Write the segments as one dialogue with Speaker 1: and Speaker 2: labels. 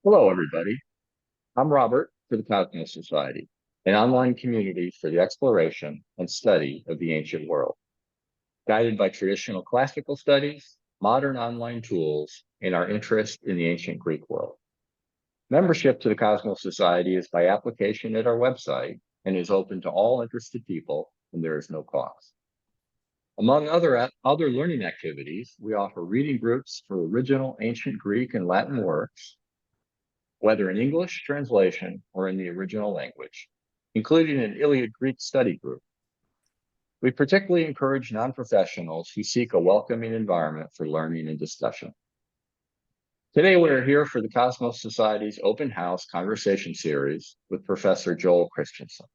Speaker 1: Hello, everybody. I'm Robert for the Kosmos Society, an online community for the exploration and study of the ancient world, guided by traditional classical studies, modern online tools, and our interest in the ancient Greek world. Membership to the Cosmos Society is by application at our website and is open to all interested people, and there is no cost. Among other learning activities, we offer reading groups for original ancient Greek and Latin works, whether in English translation or in the original language, including an Iliad Greek study group. We particularly encourage non-professionals who seek a welcoming environment for learning and discussion. Today, we are here for the Cosmos Society's Open House Conversation Series with Professor Joel Christensen.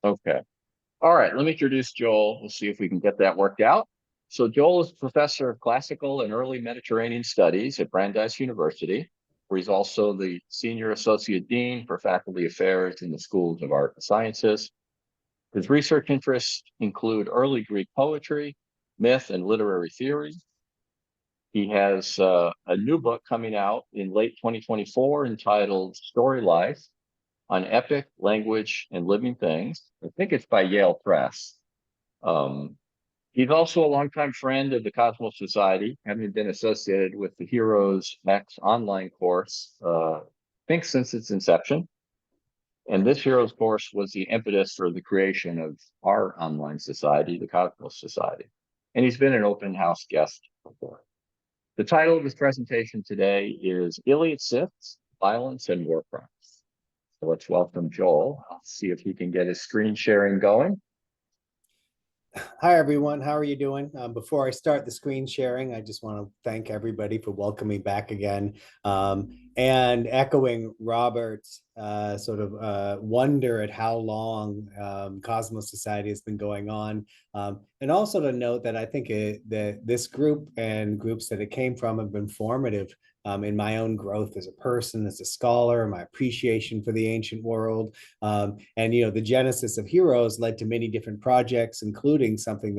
Speaker 1: Okay. All right, let me introduce Joel. We'll see if we can get that worked out. So Joel is professor of classical and early Mediterranean studies at Brandeis University, where he's also the senior associate dean for faculty affairs in the schools of art and sciences. His research interests include early Greek poetry, myth, and literary theory. He has a new book coming out in late 2024 entitled Story Life on Epic, Language, and Living Things. I think it's by Yale Press. Um, he's also a longtime friend of the Cosmos Society, having been associated with the Heroes X online course, I think since its inception. And this Heroes course was the impetus for the creation of our online society, the Cosmos Society. And he's been an open house guest before. The title of his presentation today is Iliad 6, Violence and War Crimes. So let's welcome Joel. I'll see if he can get his screen sharing going.
Speaker 2: Hi, everyone. How are you doing? Before I start the screen sharing, I just want to thank everybody for welcoming back again and echoing Robert's wonder at how long Cosmos Society has been going on. And also to note that I think that this group and groups that it came from have been formative in my own growth as a person, as a scholar, my appreciation for the ancient world. The genesis of Heroes led to many different projects, including something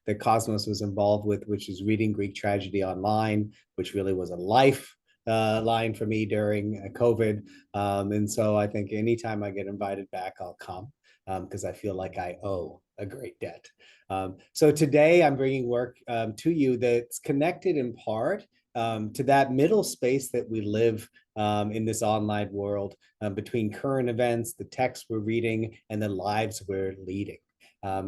Speaker 2: that Cosmos was involved with, which is reading Greek tragedy online, which really was a life line for me during COVID. And so I think anytime I get invited back, I'll come because I feel like I owe a great debt. So today I'm bringing work to you that's connected in part to that middle space that we live in this online world between current events, the texts we're reading, and the lives we're leading.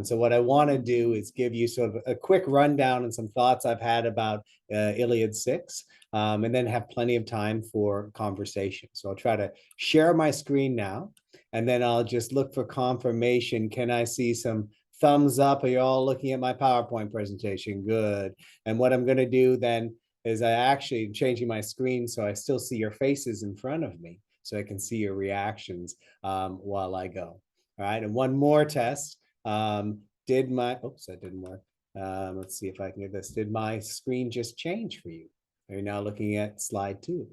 Speaker 2: So what I want to do is give you sort of a quick rundown and some thoughts I've had about Iliad 6, and then have plenty of time for conversation. So I'll try to share my screen now, and then I'll just look for confirmation. Can I see some thumbs up? Are you all looking at my PowerPoint presentation? Good. And what I'm going to do then is I actually changing my screen so I still see your faces in front of me so I can see your reactions while I go. All right, and one more test. That didn't work. Let's see if I can get this. Did my screen just change for you? Are you now looking at slide 2?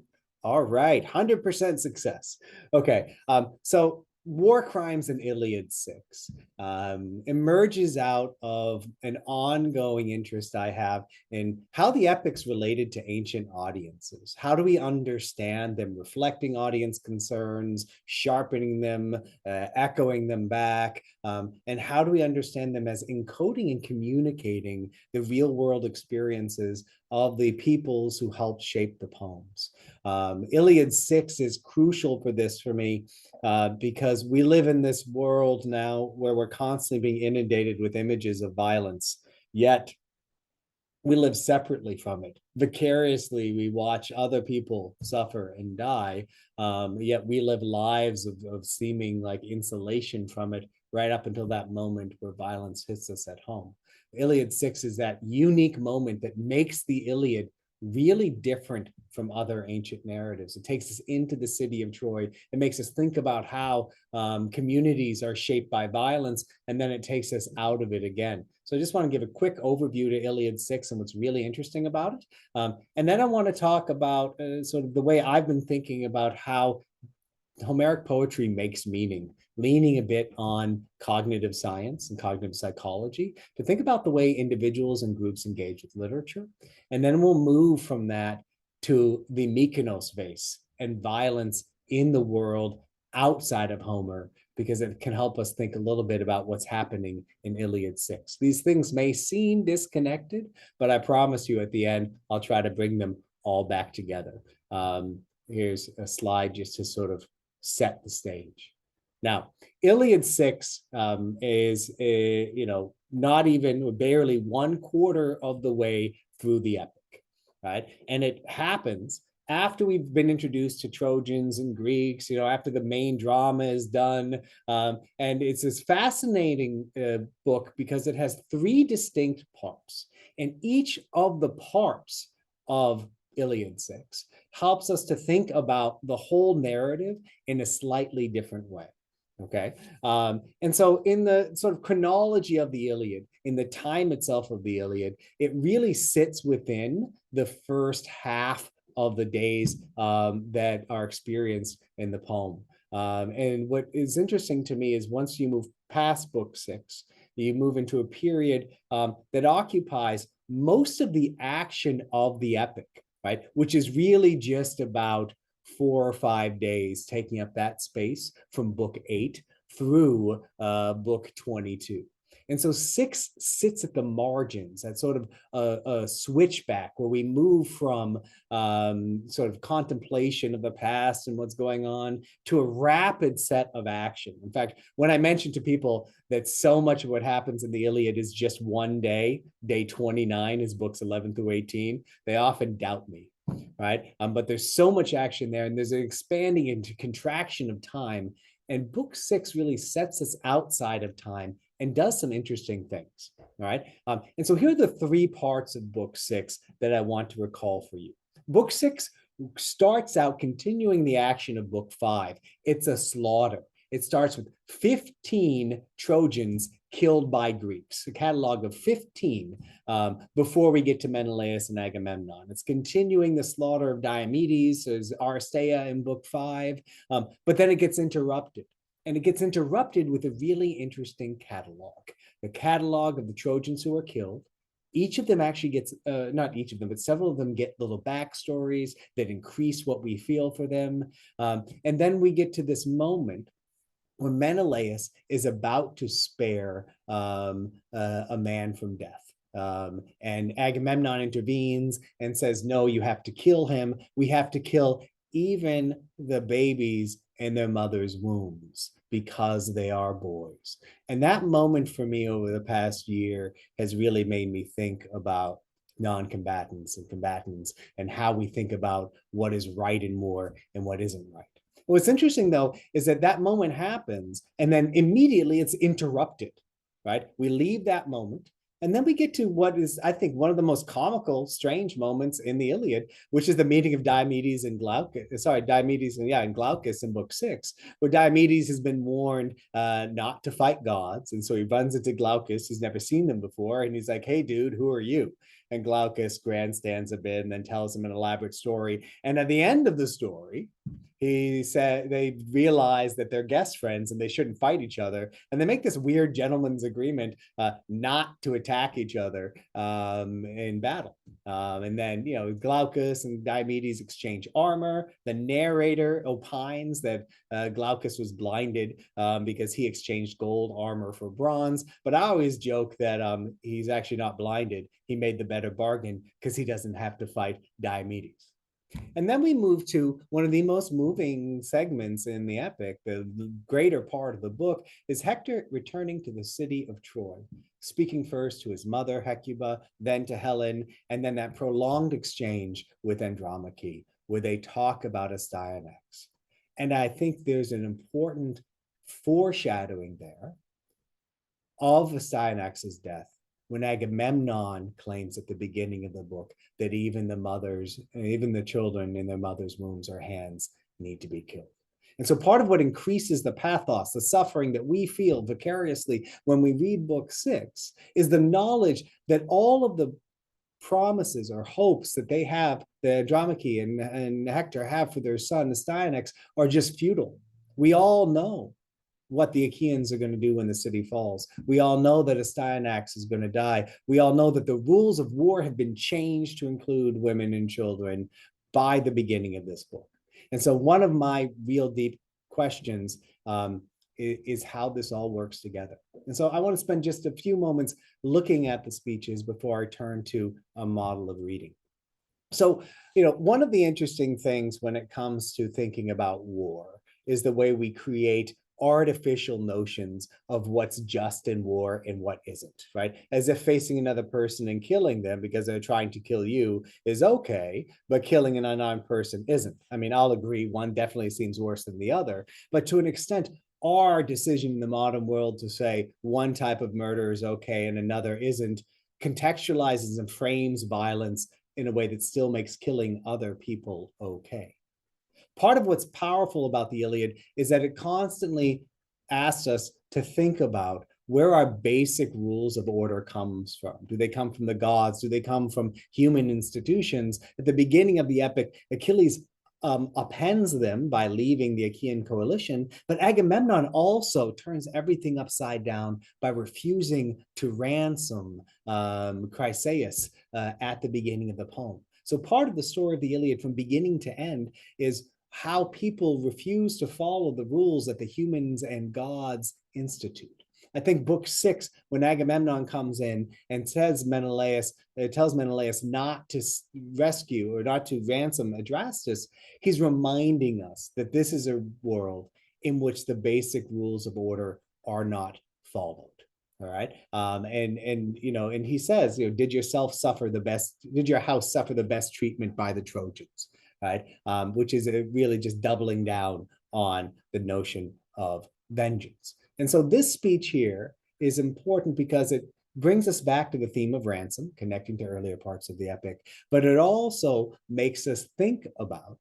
Speaker 2: All right, 100% success. Okay, so War Crimes in Iliad 6 emerges out of an ongoing interest I have in how the epics related to ancient audiences. How do we understand them, reflecting audience concerns, sharpening them, echoing them back, and how do we understand them as encoding and communicating the real world experiences of the peoples who helped shape the poems. Iliad 6 is crucial for this for me because we live in this world now where we're constantly being inundated with images of violence, yet we live separately from it. Vicariously, we watch other people suffer and die, yet we live lives of seeming like insulation from it right up until that moment where violence hits us at home. Iliad 6 is that unique moment that makes the Iliad really different from other ancient narratives. It takes us into the city of Troy. It makes us think about how communities are shaped by violence, and then it takes us out of it again. So I just want to give a quick overview to Iliad 6 and what's really interesting about it. And then I want to talk about sort of the way I've been thinking about how Homeric poetry makes meaning, leaning a bit on cognitive science and cognitive psychology to think about the way individuals and groups engage with literature. And then we'll move from that to the Mykonos vase and violence in the world outside of Homer, because it can help us think a little bit about what's happening in Iliad 6. These things may seem disconnected, but I promise you at the end, I'll try to bring them all back together. Here's a slide just to sort of set the stage. Now, Iliad 6 is, not even barely 1/4 of the way through the epic, right? And it happens after we've been introduced to Trojans and Greeks, after the main drama is done. And it's this fascinating book because it has 3 distinct parts. And each of the parts of Iliad 6 helps us to think about the whole narrative in a slightly different way. Okay. And so in the sort of chronology of the Iliad, in the time itself of the Iliad, it really sits within the first half of the days that are experienced in the poem. And what is interesting to me is once you move past book 6, you move into a period that occupies most of the action of the epic, right? Which is really just about 4 or 5 days, taking up that space from book 8 through book 22. And so 6 sits at the margins, that sort of a switchback where we move from sort of contemplation of the past and what's going on to a rapid set of action. In fact, when I mention to people that so much of what happens in the Iliad is just one day, day 29 is books 11 through 18, they often doubt me. Right. But there's so much action there, and there's an expanding into contraction of time. And book 6 really sets us outside of time and does some interesting things. All right. And so here are the 3 parts of book 6 that I want to recall for you. Book 6 starts out continuing the action of book 5. It's a slaughter. It starts with 15 Trojans killed by Greeks, a catalog of 15 before we get to Menelaus and Agamemnon. It's continuing the slaughter of Diomedes, as Aristeia in book 5, but then it gets interrupted. And it gets interrupted with a really interesting catalog, the catalog of the Trojans who are killed. Each of them actually gets, not each of them, but several of them get little backstories that increase what we feel for them. And then we get to this moment when Menelaus is about to spare a man from death. And Agamemnon intervenes and says, no, you have to kill him. We have to kill even the babies in their mother's wombs because they are boys. And that moment for me over the past year has really made me think about non-combatants and combatants and how we think about what is right in war and what isn't right. What's interesting, though, is that that moment happens and then immediately it's interrupted, right? We leave that moment. And then we get to what is, I think, one of the most comical, strange moments in the Iliad, which is the meeting of Diomedes and Glaucus, and Glaucus in book 6, where Diomedes has been warned not to fight gods. And so he runs into Glaucus, who's never seen them before. And he's like, hey, dude, who are you? And Glaucus grandstands a bit and then tells him an elaborate story. And at the end of the story, he said they realize that they're guest friends and they shouldn't fight each other. And they make this weird gentleman's agreement not to attack each other in battle. And then, Glaucus and Diomedes exchange armor. The narrator opines that Glaucus was blinded because he exchanged gold armor for bronze. But I always joke that he's actually not blinded. He made the better bargain because he doesn't have to fight Diomedes. And then we move to one of the most moving segments in the epic. The greater part of the book is Hector returning to the city of Troy, speaking first to his mother, Hecuba, then to Helen, and then that prolonged exchange with Andromache, where they talk about Astyanax. And I think there's an important foreshadowing there of Astyanax's death when Agamemnon claims at the beginning of the book that even the children in their mother's wombs or hands need to be killed. And so part of what increases the pathos, the suffering that we feel vicariously when we read book 6, is the knowledge that all of the promises or hopes that they have, that Andromache and Hector have for their son Astyanax, are just futile. We all know what the Achaeans are going to do when the city falls. We all know that Astyanax is going to die. We all know that the rules of war have been changed to include women and children by the beginning of this book. And so one of my real deep questions is how this all works together. And so I want to spend just a few moments looking at the speeches before I turn to a model of reading. So, one of the interesting things when it comes to thinking about war is the way we create artificial notions of what's just in war and what isn't, right? As if facing another person and killing them because they're trying to kill you is okay, but killing an unarmed person isn't. I mean, I'll agree, one definitely seems worse than the other, but to an extent, our decision in the modern world to say one type of murder is okay and another isn't contextualizes and frames violence in a way that still makes killing other people okay. Part of what's powerful about the Iliad is that it constantly asks us to think about where our basic rules of order comes from. Do they come from the gods? Do they come from human institutions? At the beginning of the epic, Achilles appends them by leaving the Achaean coalition, but Agamemnon also turns everything upside down by refusing to ransom Chryseis at the beginning of the poem. So part of the story of the Iliad from beginning to end is how people refuse to follow the rules that the humans and gods institute. I think book 6, when Agamemnon comes in and tells Menelaus not to rescue or not to ransom Adrastus, he's reminding us that this is a world in which the basic rules of order are not followed. All right. And he says, did your house suffer the best treatment by the Trojans? Right. Which is really just doubling down on the notion of vengeance. And so this speech here is important because it brings us back to the theme of ransom, connecting to earlier parts of the epic, but it also makes us think about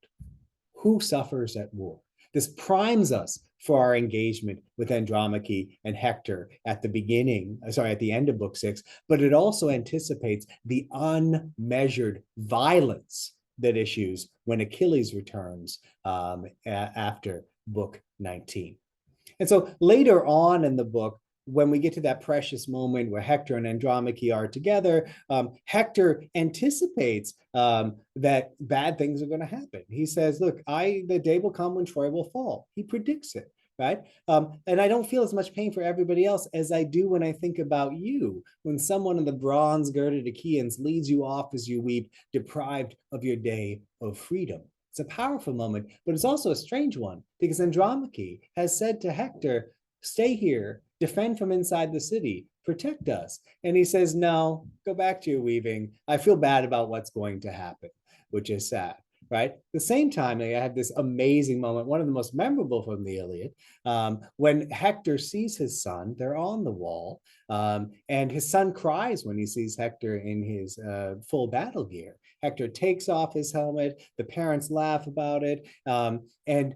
Speaker 2: who suffers at war. This primes us for our engagement with Andromache and Hector at the end of book 6, but it also anticipates the unmeasured violence that issues when Achilles returns after book 19. And so later on in the book, when we get to that precious moment where Hector and Andromache are together, Hector anticipates that bad things are going to happen. He says, look, the day will come when Troy will fall. He predicts it, right? And I don't feel as much pain for everybody else as I do when I think about you, when someone in the bronze-girded Achaeans leads you off as you weep, deprived of your day of freedom. It's a powerful moment, but it's also a strange one because Andromache has said to Hector, stay here, defend from inside the city, protect us. And he says, no, go back to your weaving. I feel bad about what's going to happen, which is sad, right? At the same time, I have this amazing moment, one of the most memorable from the Iliad, when Hector sees his son, they're on the wall, and his son cries when he sees Hector in his full battle gear. Hector takes off his helmet, the parents laugh about it, and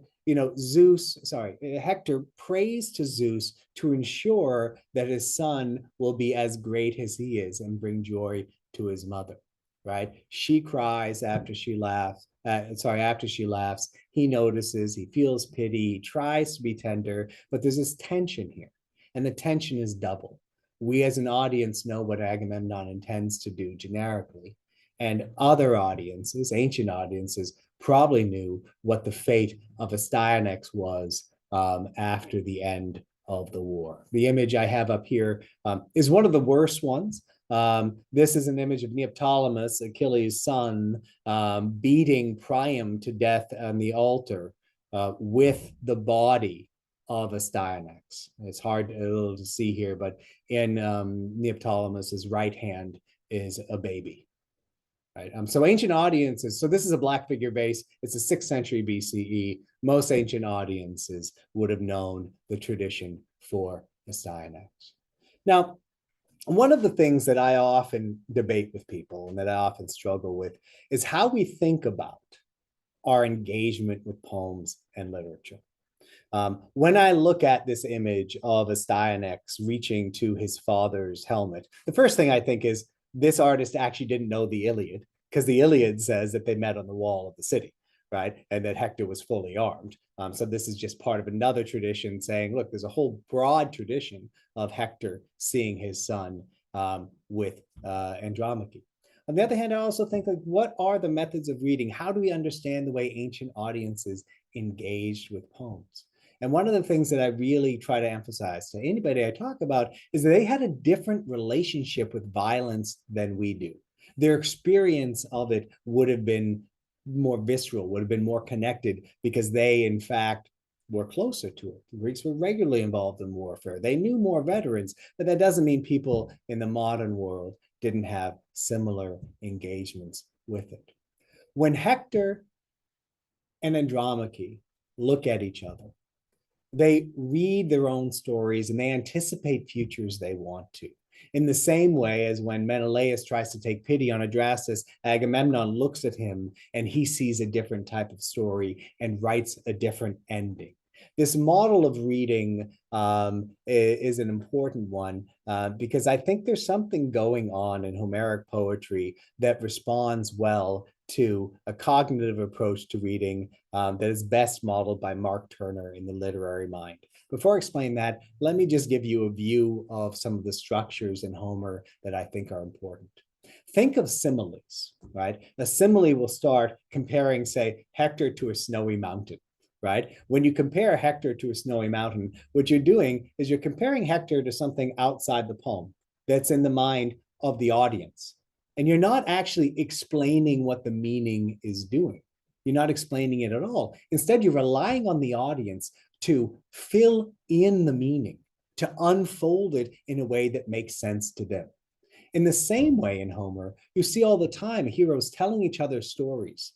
Speaker 2: Hector prays to Zeus to ensure that his son will be as great as he is and bring joy to his mother, right? She cries after she laughs. He notices, he feels pity, he tries to be tender, but there's this tension here, and the tension is double. We as an audience know what Agamemnon intends to do generically, and other audiences, ancient audiences, probably knew what the fate of Astyanax was after the end of the war. The image I have up here is one of the worst ones. This is an image of Neoptolemus, Achilles' son, beating Priam to death on the altar with the body of Astyanax. It's hard to see here, but in Neoptolemus's right hand is a baby. Right. So ancient audiences, so this is a black figure vase. It's the 6th century BCE. Most ancient audiences would have known the tradition for Astyanax. Now, one of the things that I often debate with people and that I often struggle with is how we think about our engagement with poems and literature. When I look at this image of Astyanax reaching to his father's helmet, the first thing I think is this artist actually didn't know the Iliad, because the Iliad says that they met on the wall of the city, right? And that Hector was fully armed. So this is just part of another tradition saying, look, there's a whole broad tradition of Hector seeing his son with Andromache. On the other hand, I also think, like, what are the methods of reading? How do we understand the way ancient audiences engaged with poems? And one of the things that I really try to emphasize to anybody I talk about is that they had a different relationship with violence than we do. Their experience of it would have been more visceral, would have been more connected, because they, in fact, were closer to it. The Greeks were regularly involved in warfare. They knew more veterans, but that doesn't mean people in the modern world didn't have similar engagements with it. When Hector and Andromache look at each other, they read their own stories and they anticipate futures they want to. In the same way as when Menelaus tries to take pity on Adrastus, Agamemnon looks at him and he sees a different type of story and writes a different ending. This model of reading is an important one because I think there's something going on in Homeric poetry that responds well to a cognitive approach to reading that is best modeled by Mark Turner in The Literary Mind. Before I explain that, let me just give you a view of some of the structures in Homer that I think are important. Think of similes, right? A simile will start comparing, say, Hector to a snowy mountain, right? When you compare Hector to a snowy mountain, what you're doing is you're comparing Hector to something outside the poem that's in the mind of the audience. And you're not actually explaining what the meaning is doing. You're not explaining it at all. Instead, you're relying on the audience to fill in the meaning, to unfold it in a way that makes sense to them. In the same way in Homer, you see all the time heroes telling each other stories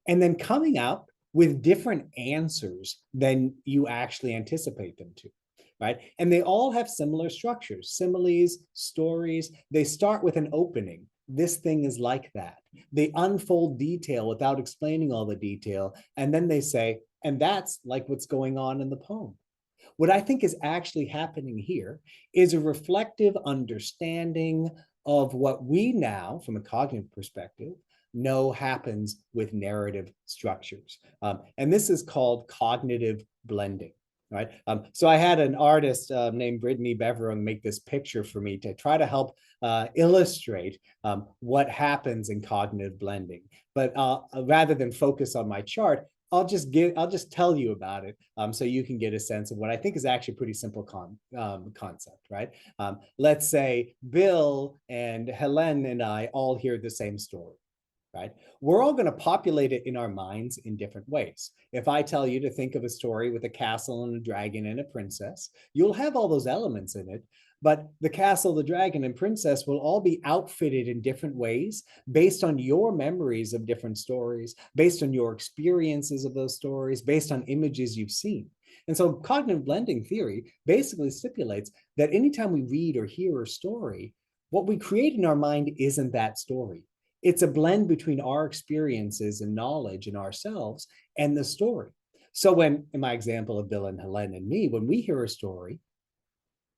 Speaker 2: and then coming out with different answers than you actually anticipate them to. Right? And they all have similar structures, similes, stories. They start with an opening. This thing is like that. They unfold detail without explaining all the detail. And then they say, and that's like what's going on in the poem. What I think is actually happening here is a reflective understanding of what we now, from a cognitive perspective, know happens with narrative structures. And this is called cognitive blending. Right. So I had an artist named Brittany Beveron make this picture for me to try to help illustrate what happens in cognitive blending. But rather than focus on my chart, I'll just tell you about it so you can get a sense of what I think is actually a pretty simple concept, right? Let's say Bill and Helen and I all hear the same story. Right? We're all going to populate it in our minds in different ways. If I tell you to think of a story with a castle and a dragon and a princess, you'll have all those elements in it, but the castle, the dragon, and princess will all be outfitted in different ways based on your memories of different stories, based on your experiences of those stories, based on images you've seen. And so cognitive blending theory basically stipulates that anytime we read or hear a story, what we create in our mind isn't that story. It's a blend between our experiences and knowledge in ourselves and the story. So when, in my example of Bill and Helen and me, when we hear a story,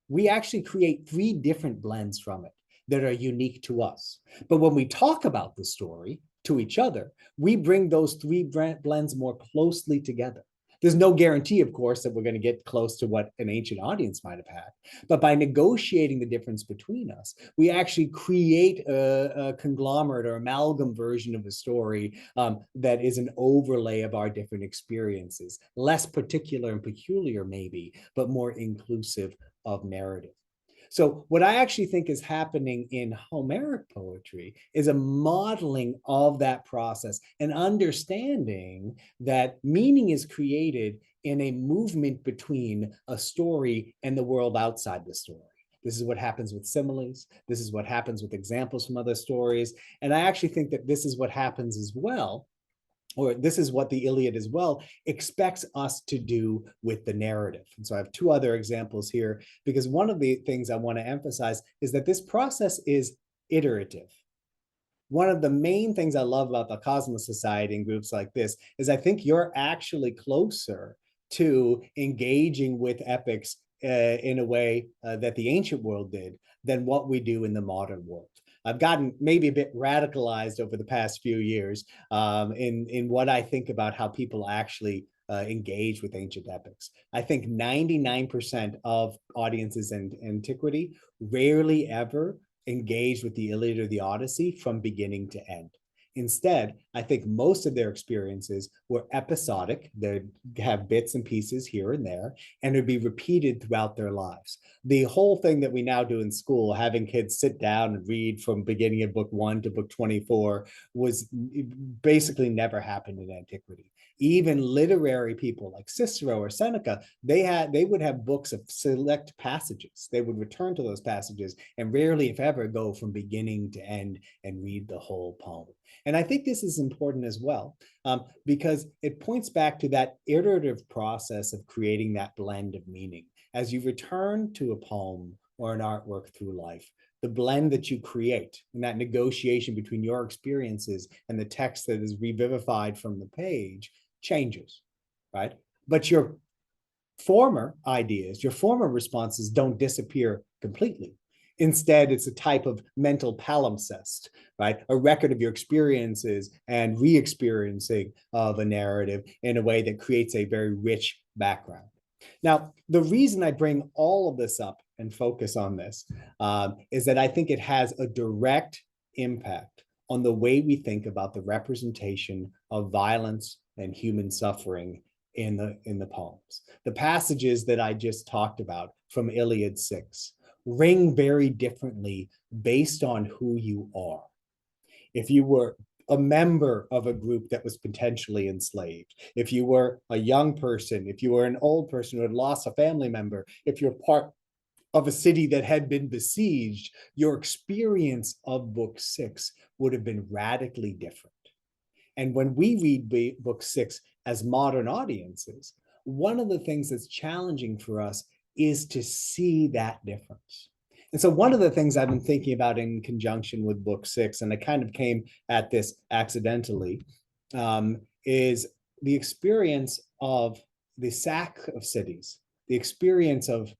Speaker 2: we actually create 3 different blends from it that are unique to us. But when we talk about the story to each other, we bring those 3 blends more closely together. There's no guarantee, of course, that we're going to get close to what an ancient audience might have had. But by negotiating the difference between us, we actually create a conglomerate or amalgam version of a story that is an overlay of our different experiences, less particular and peculiar maybe, but more inclusive of narrative. So what I actually think is happening in Homeric poetry is a modeling of that process, an understanding that meaning is created in a movement between a story and the world outside the story. This is what happens with similes. This is what happens with examples from other stories. And I actually think that this is what happens as well, or this is what the Iliad as well expects us to do with the narrative. And so I have 2 other examples here, because one of the things I want to emphasize is that this process is iterative. One of the main things I love about the Kosmos Society and groups like this is I think you're actually closer to engaging with epics in a way that the ancient world did than what we do in the modern world. I've gotten maybe a bit radicalized over the past few years in what I think about how people actually engage with ancient epics. I think 99% of audiences in antiquity rarely ever engage with the Iliad or the Odyssey from beginning to end. Instead, I think most of their experiences were episodic. They'd have bits and pieces here and there, and it'd be repeated throughout their lives. The whole thing that we now do in school, having kids sit down and read from beginning of book 1 to book 24, was basically never happened in antiquity. Even literary people like Cicero or Seneca, they would have books of select passages. They would return to those passages and rarely, if ever, go from beginning to end and read the whole poem. And I think this is important as well, because it points back to that iterative process of creating that blend of meaning. As you return to a poem or an artwork through life, the blend that you create and that negotiation between your experiences and the text that is revivified from the page changes, right? But your former ideas, your former responses don't disappear completely. Instead, it's a type of mental palimpsest, right? A record of your experiences and re-experiencing of a narrative in a way that creates a very rich background. Now, the reason I bring all of this up and focus on this is that I think it has a direct impact on the way we think about the representation of violence and human suffering in the poems. The passages that I just talked about from Iliad 6 ring very differently based on who you are. If you were a member of a group that was potentially enslaved, if you were a young person, if you were an old person who had lost a family member, if you're part of a city that had been besieged, your experience of book 6 would have been radically different. And when we read book 6 as modern audiences, one of the things that's challenging for us is to see that difference. And so one of the things I've been thinking about in conjunction with book 6, and I kind of came at this accidentally, is the experience of the sack of cities, the experience of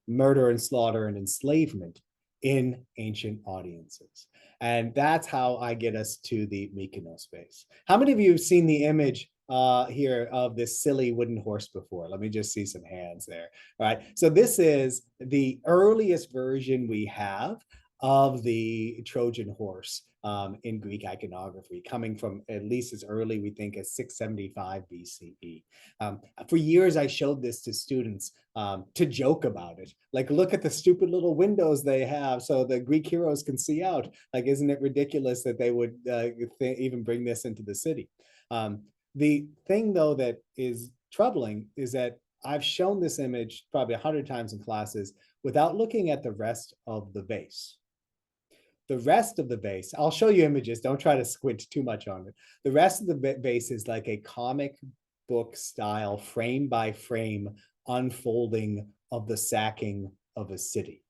Speaker 2: murder and slaughter and enslavement in ancient audiences. And that's how I get us to the Mykonos space. How many of you have seen the image here of this silly wooden horse before? Let me just see some hands there. All right. So this is the earliest version we have of the Trojan horse in Greek iconography, coming from at least as early, we think, as 675 BCE. For years, I showed this to students to joke about it. Like, look at the stupid little windows they have so the Greek heroes can see out. Like, isn't it ridiculous that they would even bring this into the city? The thing, though, that is troubling is that I've shown this image probably 100 times in classes without looking at the rest of the vase. The rest of the vase, I'll show you images, don't try to squint too much on it. The rest of the vase is like a comic book style, frame by frame unfolding of the sacking of a city.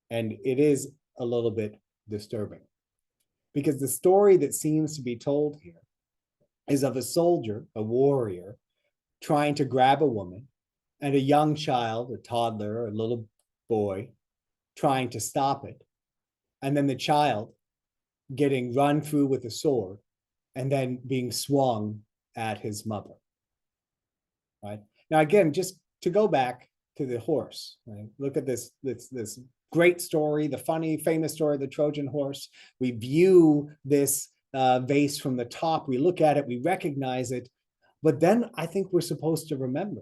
Speaker 2: And it is a little bit disturbing because the story that seems to be told here is of a soldier, a warrior, trying to grab a woman, and a young child, a toddler, a little boy, trying to stop it. And then the child getting run through with a sword and then being swung at his mother. Right? Now, again, just to go back to the horse, right? Look at this great story, the funny, famous story of the Trojan horse. We view this vase from the top, we look at it, we recognize it, but then I think we're supposed to remember.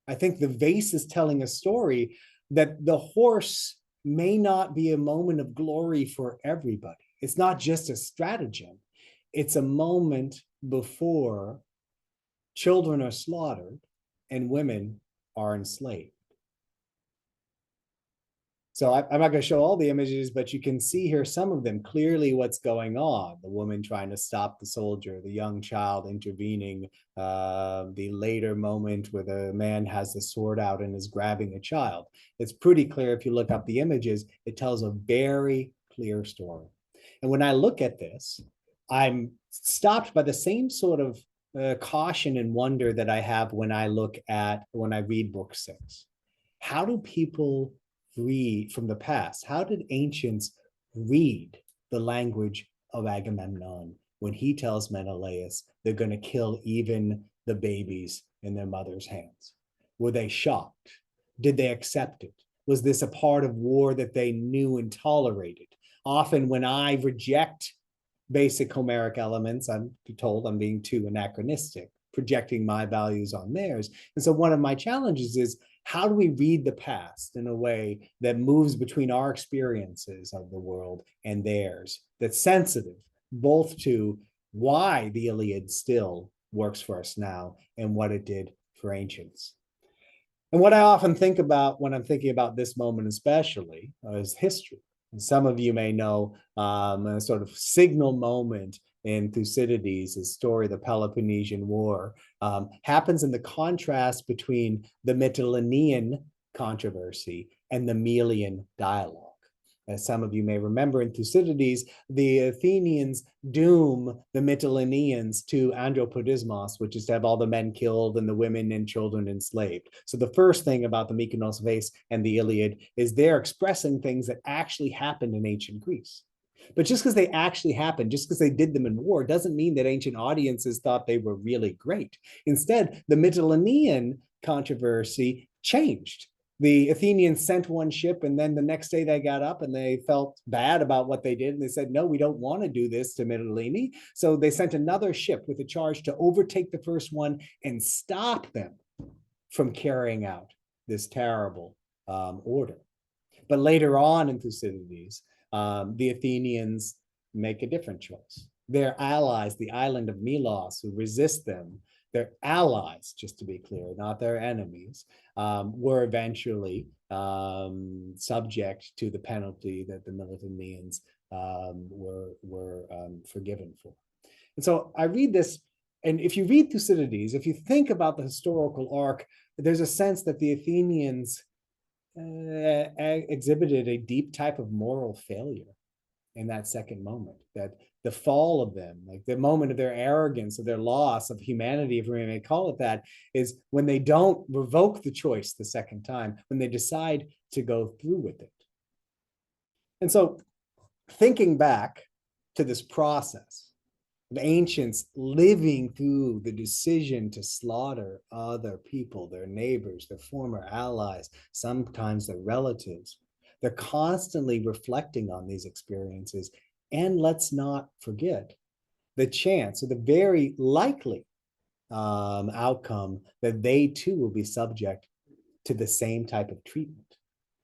Speaker 2: I think the vase is telling a story that the horse may not be a moment of glory for everybody. It's not just a stratagem. It's a moment before children are slaughtered and women are enslaved. So I'm not going to show all the images, but you can see here some of them clearly what's going on. The woman trying to stop the soldier, the young child intervening, the later moment where the man has the sword out and is grabbing a child. It's pretty clear if you look up the images, it tells a very clear story. And when I look at this, I'm stopped by the same sort of caution and wonder that I have when I read book 6. How do people read from the past? How did ancients read the language of Agamemnon when he tells Menelaus they're going to kill even the babies in their mother's hands? Were they shocked? Did they accept it? Was this a part of war that they knew and tolerated? Often when I reject basic Homeric elements, I'm told I'm being too anachronistic, projecting my values on theirs. And so one of my challenges is, how do we read the past in a way that moves between our experiences of the world and theirs, that's sensitive both to why the Iliad still works for us now and what it did for ancients? And what I often think about when I'm thinking about this moment, especially, is history. And some of you may know a sort of signal moment in Thucydides' story, the Peloponnesian War, happens in the contrast between the Mytilenean controversy and the Melian dialogue. As some of you may remember, in Thucydides, the Athenians doom the Mytileneans to andropodismos, which is to have all the men killed and the women and children enslaved. So the first thing about the Mykonos vase and the Iliad is they're expressing things that actually happened in ancient Greece. But just because they actually happened, just because they did them in war, doesn't mean that ancient audiences thought they were really great. Instead, the Mytilenean controversy changed. The Athenians sent one ship, and then the next day they got up and they felt bad about what they did. And they said, no, we don't want to do this to Mytilene. So they sent another ship with a charge to overtake the first one and stop them from carrying out this terrible order. But later on in Thucydides, the Athenians make a different choice. Their allies, the island of Melos, who resist them, their allies, just to be clear, not their enemies, were eventually subject to the penalty that the Mytileneans were forgiven for. And so I read this, and if you read Thucydides, if you think about the historical arc, there's a sense that the Athenians exhibited a deep type of moral failure in that second moment, that the fall of them, like the moment of their arrogance, of their loss of humanity, if we may call it that, is when they don't revoke the choice the second time, when they decide to go through with it. And so thinking back to this process of ancients living through the decision to slaughter other people, their neighbors, their former allies, sometimes their relatives, they're constantly reflecting on these experiences. And let's not forget the chance, or the very likely outcome, that they too will be subject to the same type of treatment.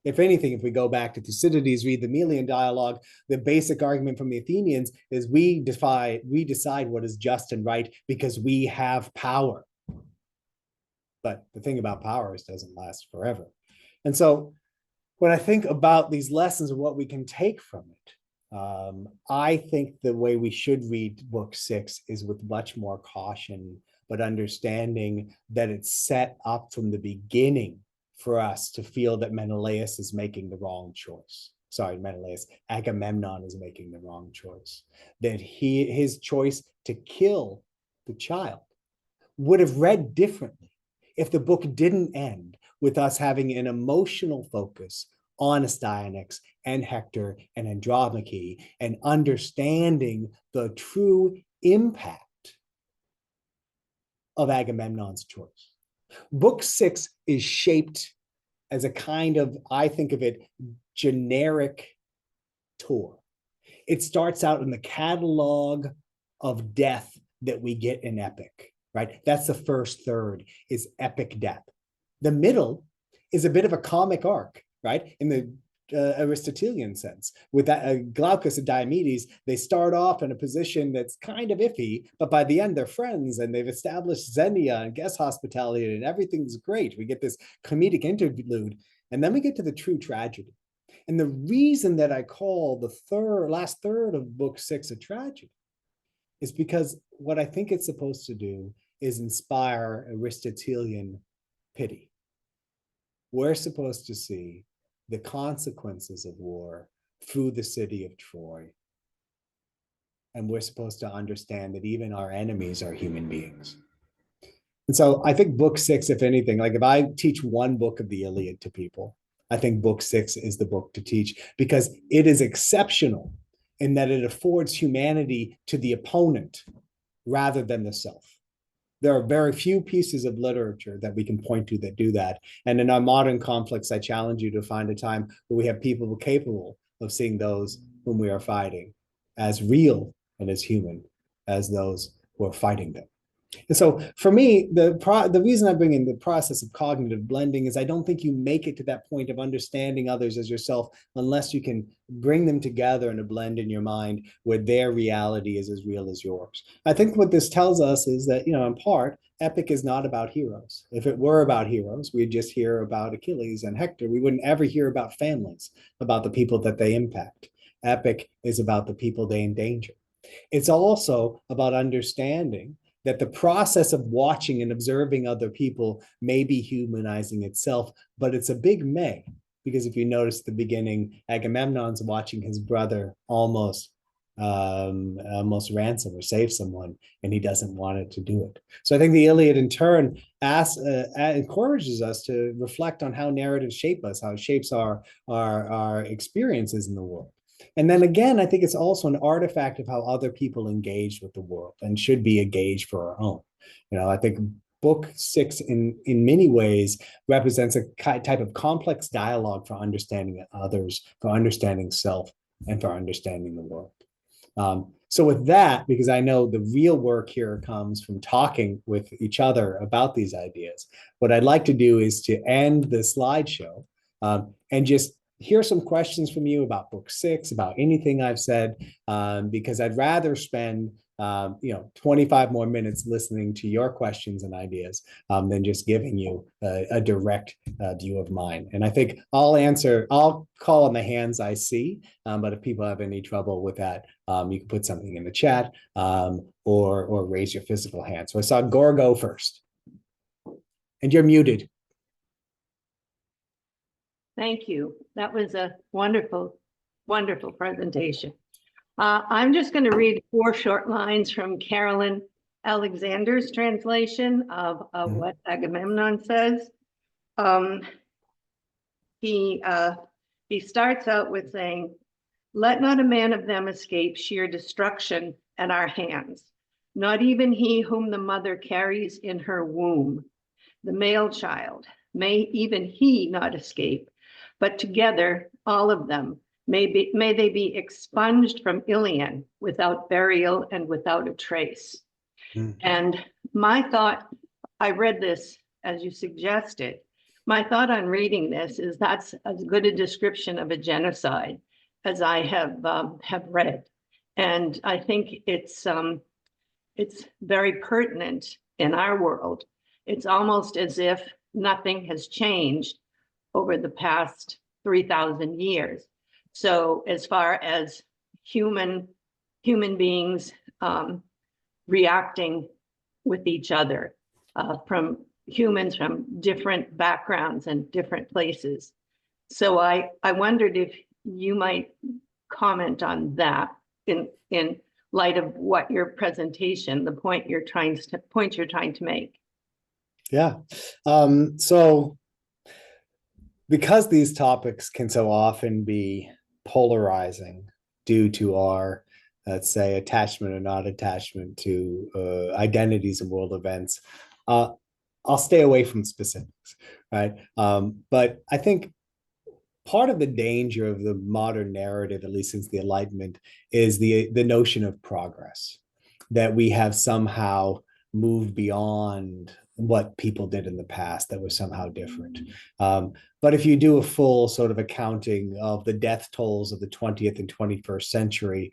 Speaker 2: If anything, if we go back to Thucydides, read the Melian dialogue, the basic argument from the Athenians is we decide what is just and right because we have power. But the thing about power is it doesn't last forever. And so when I think about these lessons and what we can take from it, I think the way we should read book 6 is with much more caution, but understanding that it's set up from the beginning for us to feel that Menelaus is making the wrong choice. Sorry, Menelaus, Agamemnon is making the wrong choice. That his choice to kill the child would have read differently if the book didn't end with us having an emotional focus on Astyanax and Hector and Andromache, and understanding the true impact of Agamemnon's choice. Book 6 is shaped as a kind of, I think of it, generic tour. It starts out in the catalog of death that we get in epic, right? That's the first third, is epic death. The middle is a bit of a comic arc, right? In the Aristotelian sense. With that, Glaucus and Diomedes, they start off in a position that's kind of iffy, but by the end they're friends and they've established Xenia and guest hospitality and everything's great. We get this comedic interlude, and then we get to the true tragedy. And the reason that I call the last third of book 6 a tragedy is because what I think it's supposed to do is inspire Aristotelian pity. We're supposed to see the consequences of war through the city of Troy. And we're supposed to understand that even our enemies are human beings. And so I think book 6, if anything, like if I teach one book of the Iliad to people, I think book 6 is the book to teach because it is exceptional in that it affords humanity to the opponent rather than the self. There are very few pieces of literature that we can point to that do that. And in our modern conflicts, I challenge you to find a time where we have people capable of seeing those whom we are fighting as real and as human as those who are fighting them. And so for me, the reason I bring in the process of cognitive blending is I don't think you make it to that point of understanding others as yourself unless you can bring them together in a blend in your mind where their reality is as real as yours. I think what this tells us is that, in part, epic is not about heroes. If it were about heroes, we'd just hear about Achilles and Hector. We wouldn't ever hear about families, about the people that they impact. Epic is about the people they endanger. It's also about understanding that the process of watching and observing other people may be humanizing itself, but it's a big may, because if you notice at the beginning, Agamemnon's watching his brother almost ransom or save someone, and he doesn't want it to do it. So I think the Iliad in turn encourages us to reflect on how narratives shape us, how it shapes our experiences in the world. And then again, I think it's also an artifact of how other people engage with the world and should be engaged for our own. I think book 6 in many ways represents a type of complex dialogue for understanding others, for understanding self, and for understanding the world. So with that, because I know the real work here comes from talking with each other about these ideas, what I'd like to do is to end the slideshow and just hear some questions from you about book 6, about anything I've said, because I'd rather spend 25 more minutes listening to your questions and ideas than just giving you a direct view of mine. And I think I'll call on the hands I see, but if people have any trouble with that, you can put something in the chat or raise your physical hand. So I saw Gorgo first. And you're muted.
Speaker 3: Thank you. That was a wonderful, wonderful presentation. I'm just going to read 4 short lines from Carolyn Alexander's translation of what Agamemnon says. He starts out with saying, "Let not a man of them escape sheer destruction at our hands, not even he whom the mother carries in her womb. The male child, may even he not escape, but together, all of them, may they be expunged from Ilion without burial and without a trace." And my thought, I read this as you suggested, my thought on reading this is that's as good a description of a genocide as I have read. And I think it's very pertinent in our world. It's almost as if nothing has changed over the past 3,000 years. So as far as human beings reacting with each other, from humans from different backgrounds and different places. So I wondered if you might comment on that in light of what your presentation, the point you're trying to make.
Speaker 2: Yeah. So because these topics can so often be polarizing due to our, let's say, attachment or not attachment to identities and world events, I'll stay away from specifics, right? But I think part of the danger of the modern narrative, at least since the Enlightenment, is the notion of progress, that we have somehow moved beyond what people did in the past that was somehow different. But if you do a full sort of accounting of the death tolls of the 20th and 21st century,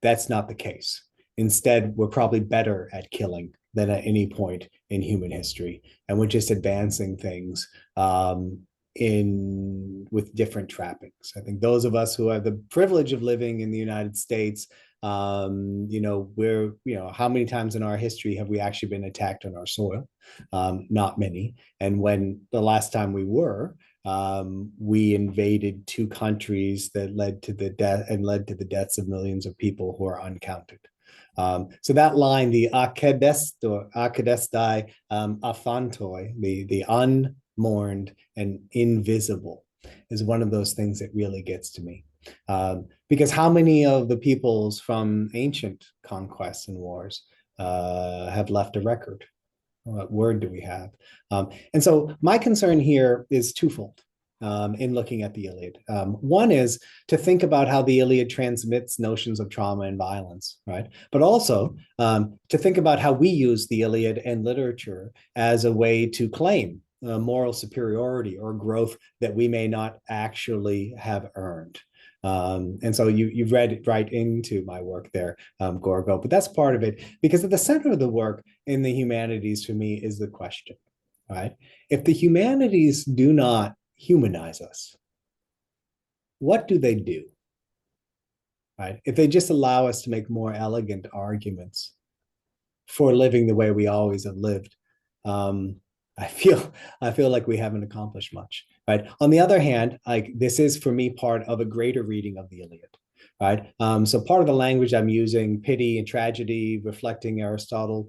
Speaker 2: that's not the case. Instead, we're probably better at killing than at any point in human history. And we're just advancing things with different trappings. I think those of us who have the privilege of living in the United States, how many times in our history have we actually been attacked on our soil? Not many. And when the last time we were, we invaded 2 countries that led to the deaths of millions of people who are uncounted. So that line, the akedestai aphantoi, the mourned, and invisible is one of those things that really gets to me. Because how many of the peoples from ancient conquests and wars have left a record? What word do we have? And so my concern here is twofold in looking at the Iliad. One is to think about how the Iliad transmits notions of trauma and violence, right? But also to think about how we use the Iliad and literature as a way to claim moral superiority or growth that we may not actually have earned. And so you've read right into my work there, Gorgo, but that's part of it, because at the center of the work in the humanities for me is the question, right? If the humanities do not humanize us, what do they do, right? If they just allow us to make more elegant arguments for living the way we always have lived, I feel like we haven't accomplished much, right? On the other hand, like this is for me part of a greater reading of the Iliad, right? So part of the language I'm using, pity and tragedy, reflecting Aristotle.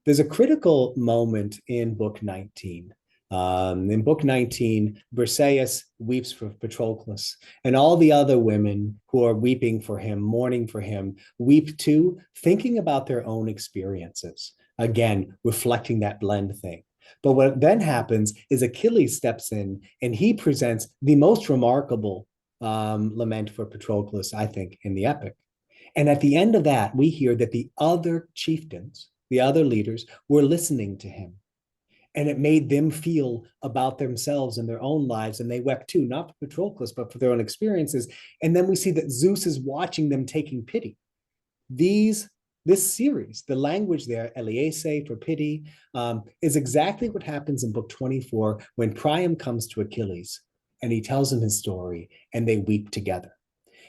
Speaker 2: There's a critical moment in book 19. In book 19, Briseis weeps for Patroclus, and all the other women who are weeping for him, mourning for him, weep too, thinking about their own experiences. Again, reflecting that blend thing. But what then happens is Achilles steps in and he presents the most remarkable lament for Patroclus, I think, in the epic. And at the end of that, we hear that the other chieftains, the other leaders, were listening to him. And it made them feel about themselves and their own lives. And they wept too, not for Patroclus, but for their own experiences. And then we see that Zeus is watching them taking pity. This series, the language there, Eliese for pity, is exactly what happens in book 24 when Priam comes to Achilles and he tells him his story and they weep together.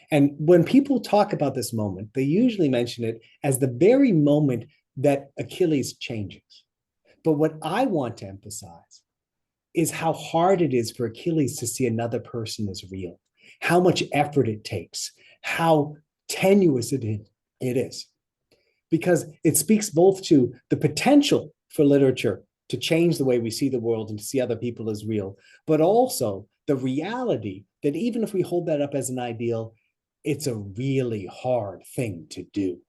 Speaker 2: And when people talk about this moment, they usually mention it as the very moment that Achilles changes. But what I want to emphasize is how hard it is for Achilles to see another person as real, how much effort it takes, how tenuous it is. Because it speaks both to the potential for literature to change the way we see the world and to see other people as real, but also the reality that even if we hold that up as an ideal, it's a really hard thing to do.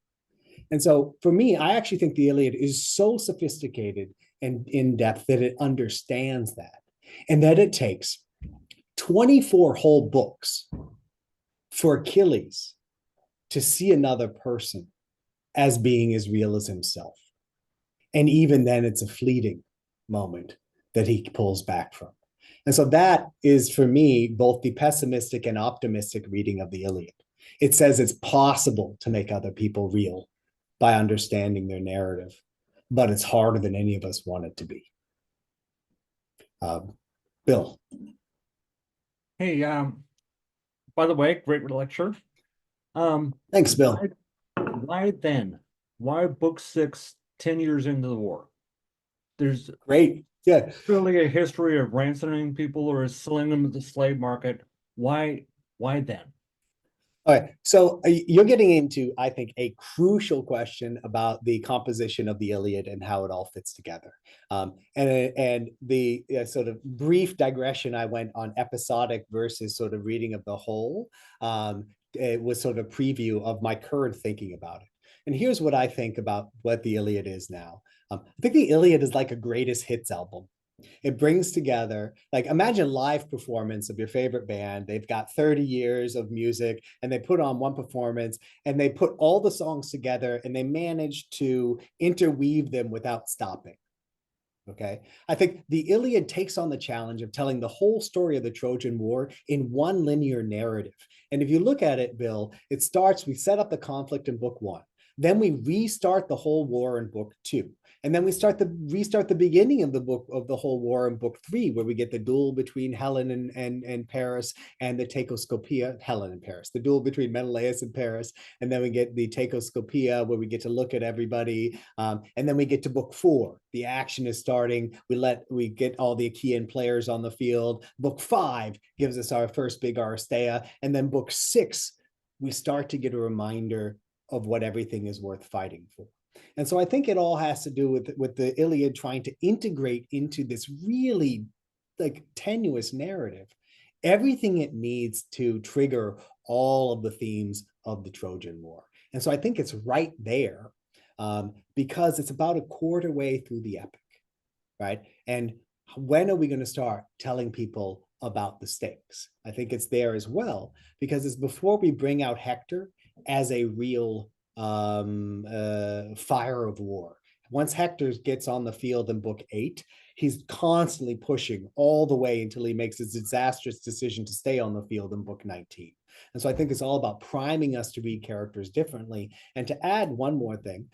Speaker 2: And so for me, I actually think the Iliad is so sophisticated and in depth that it understands that, and that it takes 24 whole books for Achilles to see another person as being as real as himself. And even then, it's a fleeting moment that he pulls back from. And so that is, for me, both the pessimistic and optimistic reading of the Iliad. It says it's possible to make other people real by understanding their narrative, but it's harder than any of us want it to be. Bill.
Speaker 4: Hey, by the way, great lecture.
Speaker 2: Thanks, Bill.
Speaker 4: Why then? Why book 6, 10 years into the war? There's
Speaker 2: Great. Yeah.
Speaker 4: really a history of ransoming people or selling them to the slave market. Why then?
Speaker 2: All right. So you're getting into, I think, a crucial question about the composition of the Iliad and how it all fits together. And the sort of brief digression I went on episodic versus sort of reading of the whole, it was sort of a preview of my current thinking about it. And here's what I think about what the Iliad is now. I think the Iliad is like a greatest hits album. It brings together, like, imagine live performance of your favorite band. They've got 30 years of music and they put on one performance and they put all the songs together and they manage to interweave them without stopping. Okay. I think the Iliad takes on the challenge of telling the whole story of the Trojan War in one linear narrative. And if you look at it, Bill, it starts, we set up the conflict in book 1. Then we restart the whole war in book 2. And then we restart the beginning of the book of the whole war in book 3, where we get the duel between Helen and Paris and the Tacoscopia, Helen and Paris, the duel between Menelaus and Paris. And then we get the Tacoscopia, where we get to look at everybody. And then we get to book 4. The action is starting. We get all the Achaean players on the field. Book 5 gives us our first big Aristeia. And then book 6, we start to get a reminder of what everything is worth fighting for. And so I think it all has to do with the Iliad trying to integrate into this really like tenuous narrative, everything it needs to trigger all of the themes of the Trojan War. And so I think it's right there, because it's about a quarter way through the epic, right? And when are we going to start telling people about the stakes? I think it's there as well, because it's before we bring out Hector as a real fire of war. Once Hector gets on the field in book 8, he's constantly pushing all the way until he makes his disastrous decision to stay on the field in book 19. And so I think it's all about priming us to read characters differently. And to add one more thing,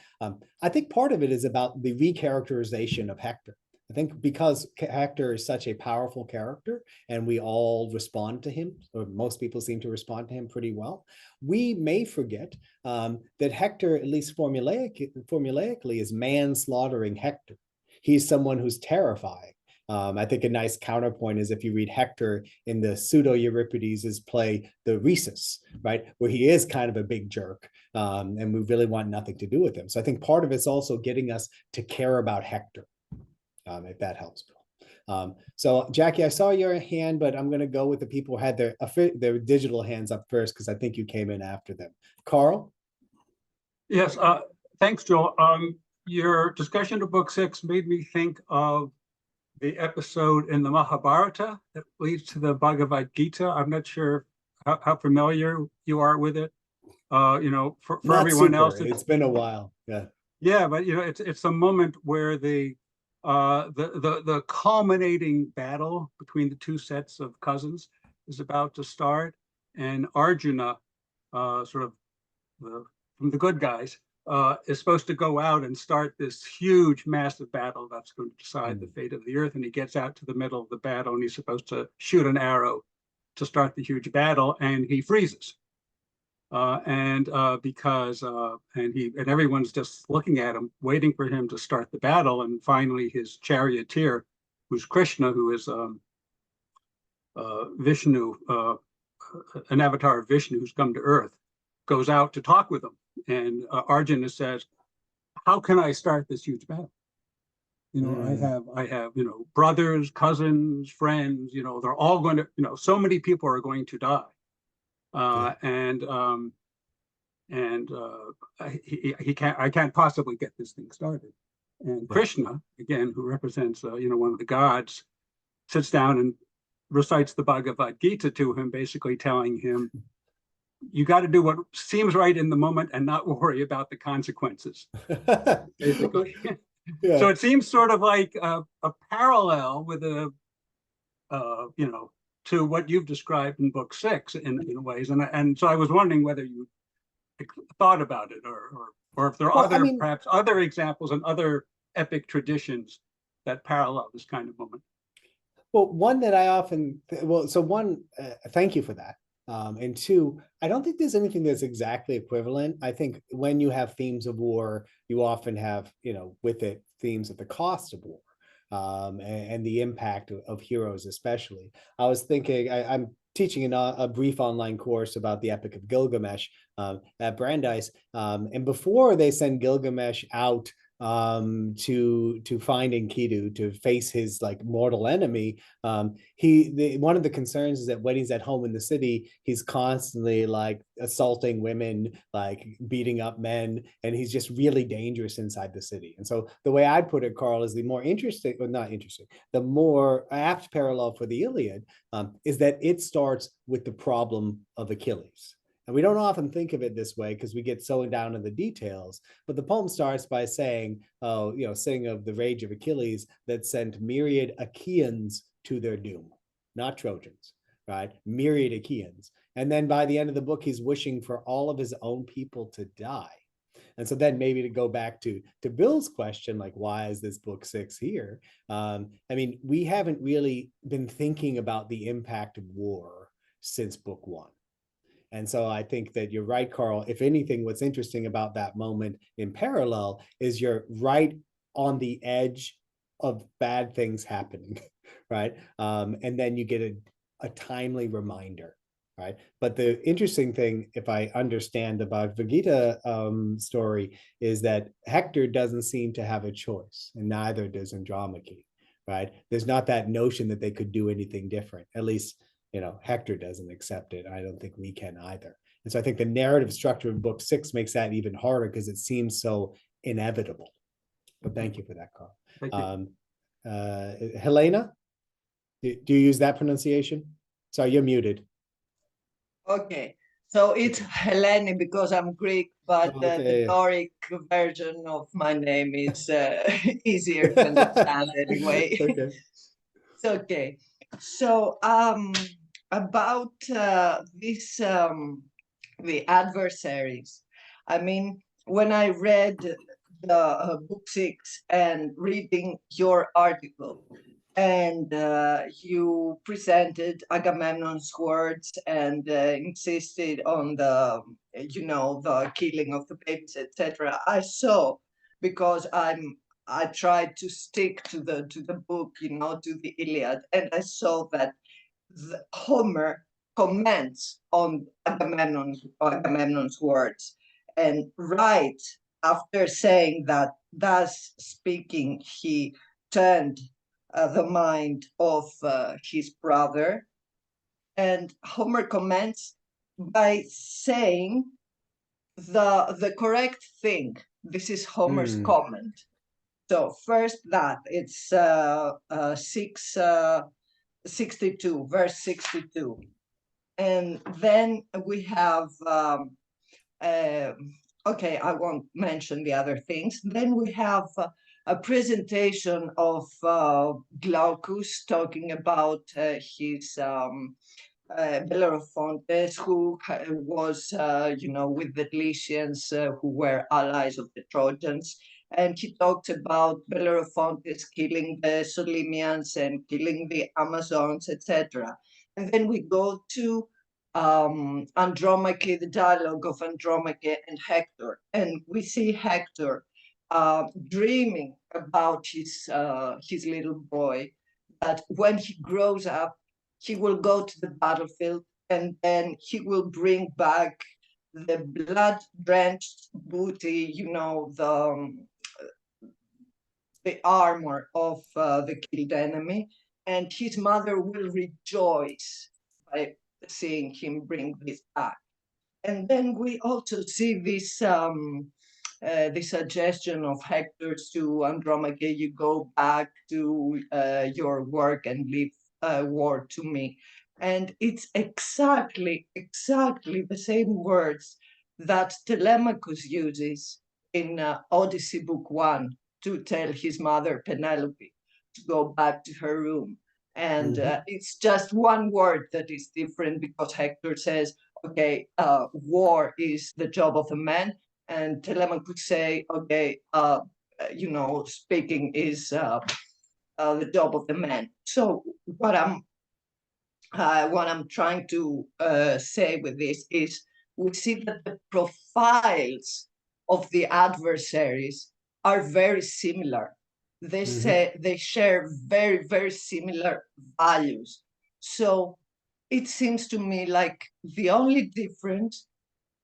Speaker 2: I think part of it is about the recharacterization of Hector. I think because Hector is such a powerful character and we all respond to him, or most people seem to respond to him pretty well, we may forget that Hector, at least formulaically, is man-slaughtering Hector. He's someone who's terrifying. I think a nice counterpoint is if you read Hector in the pseudo-Euripides' play, The Rhesus, right, where he is kind of a big jerk, and we really want nothing to do with him. So I think part of it's also getting us to care about Hector. If that helps, Bill. So Jackie, I saw your hand, but I'm going to go with the people who had their digital hands up first, because I think you came in after them. Carl?
Speaker 5: Yes, thanks, Joel. Your discussion of book 6 made me think of the episode in the Mahabharata that leads to the Bhagavad Gita. I'm not sure how familiar you are with it. For
Speaker 2: Not
Speaker 5: everyone
Speaker 2: super.
Speaker 5: else,
Speaker 2: It's been a while. Yeah.
Speaker 5: Yeah, but it's a moment where the culminating battle between the two sets of cousins is about to start, and Arjuna, sort of from the good guys, is supposed to go out and start this huge, massive battle that's going to decide the fate of the earth. And he gets out to the middle of the battle, and he's supposed to shoot an arrow to start the huge battle, and he freezes. Because everyone's just looking at him, waiting for him to start the battle, and finally his charioteer, who's Krishna, who is Vishnu, an avatar of Vishnu who's come to Earth, goes out to talk with him, and Arjuna says, "How can I start this huge battle? I have brothers, cousins, friends. They're all going to, so many people are going to die." I can't possibly get this thing started. And Krishna, again, who represents one of the gods, sits down and recites the Bhagavad Gita to him, basically telling him, you got to do what seems right in the moment and not worry about the consequences. Basically. Yeah. So it seems sort of like a parallel with to what you've described in book 6 in ways. And so I was wondering whether you thought about it, or if there are perhaps other examples and other epic traditions that parallel this kind of moment.
Speaker 2: Well, one that I often, thank you for that. And two, I don't think there's anything that's exactly equivalent. I think when you have themes of war, you often have, with it, themes of the cost of war. And the impact of heroes, especially. I was thinking, I'm teaching a brief online course about the Epic of Gilgamesh at Brandeis, and before they send Gilgamesh out to find Enkidu to face his mortal enemy, one of the concerns is that when he's at home in the city, he's constantly assaulting women, beating up men, and he's just really dangerous inside the city. And so the way I'd put it, Carl, is the more interesting, or not interesting, the more apt parallel for the Iliad is that it starts with the problem of Achilles. And we don't often think of it this way because we get so down in the details. But the poem starts by saying, sing of the rage of Achilles that sent myriad Achaeans to their doom, not Trojans, right? Myriad Achaeans. And then by the end of the book, he's wishing for all of his own people to die. And so then maybe to go back to Bill's question, why is this book 6 here? We haven't really been thinking about the impact of war since book 1. And so I think that you're right, Carl. If anything, what's interesting about that moment in parallel is you're right on the edge of bad things happening, right? And then you get a timely reminder, right? But the interesting thing, if I understand about Vagita story, is that Hector doesn't seem to have a choice, and neither does Andromache, right? There's not that notion that they could do anything different. At least, Hector doesn't accept it. I don't think we can either. And so I think the narrative structure of book 6 makes that even harder because it seems so inevitable. But thank you for that, Carl.
Speaker 5: Thank you.
Speaker 2: Helena, do you use that pronunciation? Sorry, you're muted.
Speaker 6: Okay, so it's Helene because I'm Greek, but
Speaker 2: Okay,
Speaker 6: the
Speaker 2: yeah.
Speaker 6: Doric version of my name is easier to understand anyway.
Speaker 2: Okay.
Speaker 6: It's okay. So about this the adversaries. I mean, when I read the book 6 and reading your article, and you presented Agamemnon's words and insisted on the killing of the babies, etc. I saw, because I tried to stick to the book, to the Iliad, and I saw that Homer comments on Agamemnon's words, and right after saying that, thus speaking, he turned the mind of his brother. And Homer comments by saying the correct thing. This is Homer's comment. So first that, it's 62, verse 62. And then we have, okay, I won't mention the other things. Then we have a presentation of Glaucus talking about his Bellerophontes, who was, with the Lycians, who were allies of the Trojans. And he talked about Bellerophontes killing the Solimians and killing the Amazons, etc. And then we go to Andromache, the dialogue of Andromache and Hector. And we see Hector dreaming about his little boy, that when he grows up, he will go to the battlefield and then he will bring back the blood-drenched booty, the armor of the killed enemy, and his mother will rejoice by seeing him bring this back. And then we also see this the suggestion of Hector's to Andromache: you go back to your work and leave war to me. And it's exactly the same words that Telemachus uses in Odyssey Book 1 to tell his mother Penelope to go back to her room. And it's just one word that is different, because Hector says, okay, war is the job of a man, and Telemachus say, okay, speaking is the job of the man. So what I'm trying to say with this is, we see that the profiles of the adversaries are very similar. They say they share very, very similar values. So it seems to me like the only difference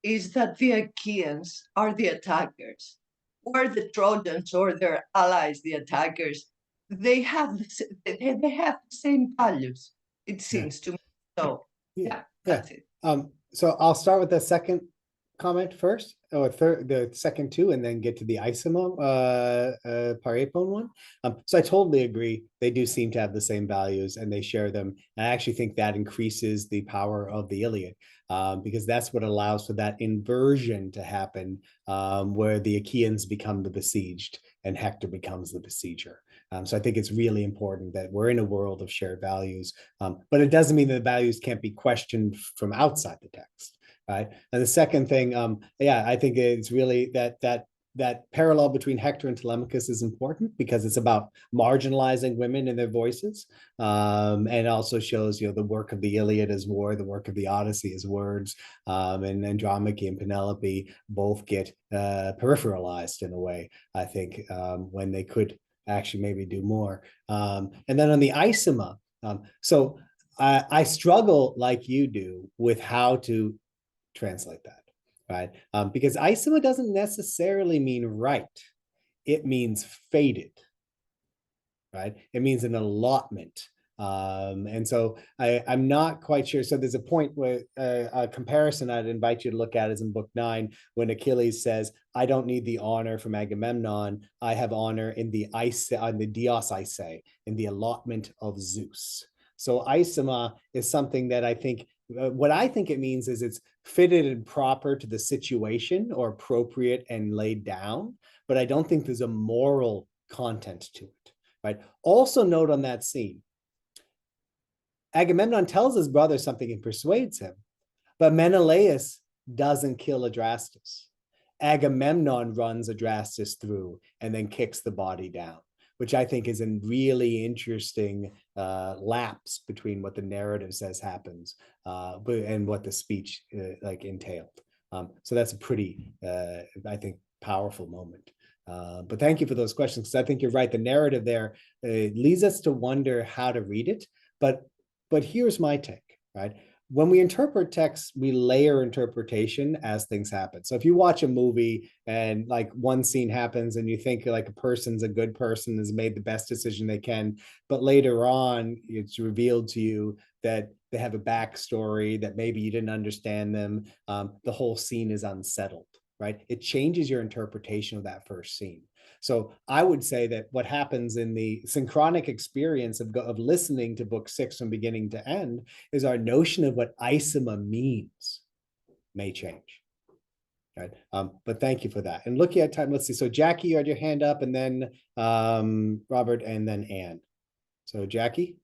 Speaker 6: is that the Achaeans are the attackers, or the Trojans or their allies, the attackers. They have the same values, it seems to me. So yeah, that's it.
Speaker 2: So I'll start with the second comment first, or the second two, and then get to the Isomo Parepon one. So I totally agree. They do seem to have the same values, and they share them. And I actually think that increases the power of the Iliad, because that's what allows for that inversion to happen, where the Achaeans become the besieged and Hector becomes the besieger. So I think it's really important that we're in a world of shared values, but it doesn't mean that the values can't be questioned from outside the text, right? And the second thing, I think it's really that parallel between Hector and Telemachus is important, because it's about marginalizing women and their voices, and also shows, the work of the Iliad as war, the work of the Odyssey as words, and Andromache and Penelope both get peripheralized in a way, I think, when they could actually maybe do more. And then on the Isoma, so I struggle like you do with how to translate that, right? Because Isoma doesn't necessarily mean right. It means faded, right? It means an allotment. And so I'm not quite sure. So there's a point where a comparison I'd invite you to look at is in book 9, when Achilles says, I don't need the honor from Agamemnon. I have honor in the Dios Isai, in the allotment of Zeus. So Isama is something that I think, what I think it means is it's fitted and proper to the situation, or appropriate and laid down, but I don't think there's a moral content to it, right? Also note on that scene, Agamemnon tells his brother something and persuades him, but Menelaus doesn't kill Adrastus. Agamemnon runs Adrastus through and then kicks the body down, which I think is a really interesting lapse between what the narrative says happens and what the speech entailed. So that's a pretty, I think, powerful moment. But thank you for those questions, because I think you're right. The narrative there leads us to wonder how to read it. But here's my take, right? When we interpret text, we layer interpretation as things happen. So if you watch a movie and like one scene happens and you think like a person's a good person, has made the best decision they can, but later on it's revealed to you that they have a backstory, that maybe you didn't understand them, the whole scene is unsettled, right? It changes your interpretation of that first scene. So I would say that what happens in the synchronic experience of listening to book 6 from beginning to end is our notion of what Isama means may change. Right. But thank you for that. And looking at time, let's see. So Jackie, you had your hand up, and then Robert, and then Anne. So Jackie.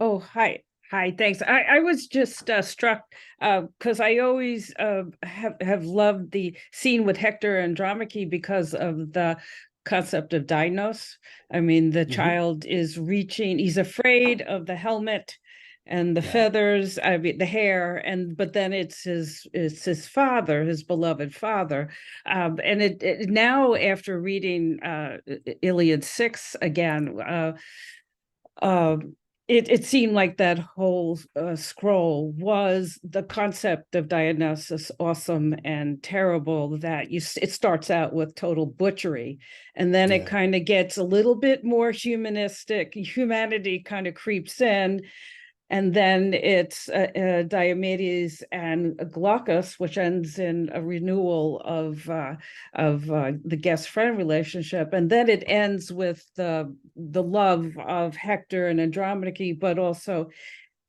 Speaker 7: Oh, hi. Hi, thanks. I was just struck because I always have loved the scene with Hector and Andromache because of the concept of Dinos. I mean, the child is reaching, he's afraid of the helmet and the feathers, I mean, the hair, but then it's his father, his beloved father. And it now, after reading Iliad 6 again, it seemed like that whole scroll was the concept of Dionysus awesome and terrible, that it starts out with total butchery, and then it kind of gets a little bit more humanistic, humanity kind of creeps in, and then it's Diomedes and Glaucus, which ends in a renewal of the guest-friend relationship, and then it ends with the love of Hector and Andromache, but also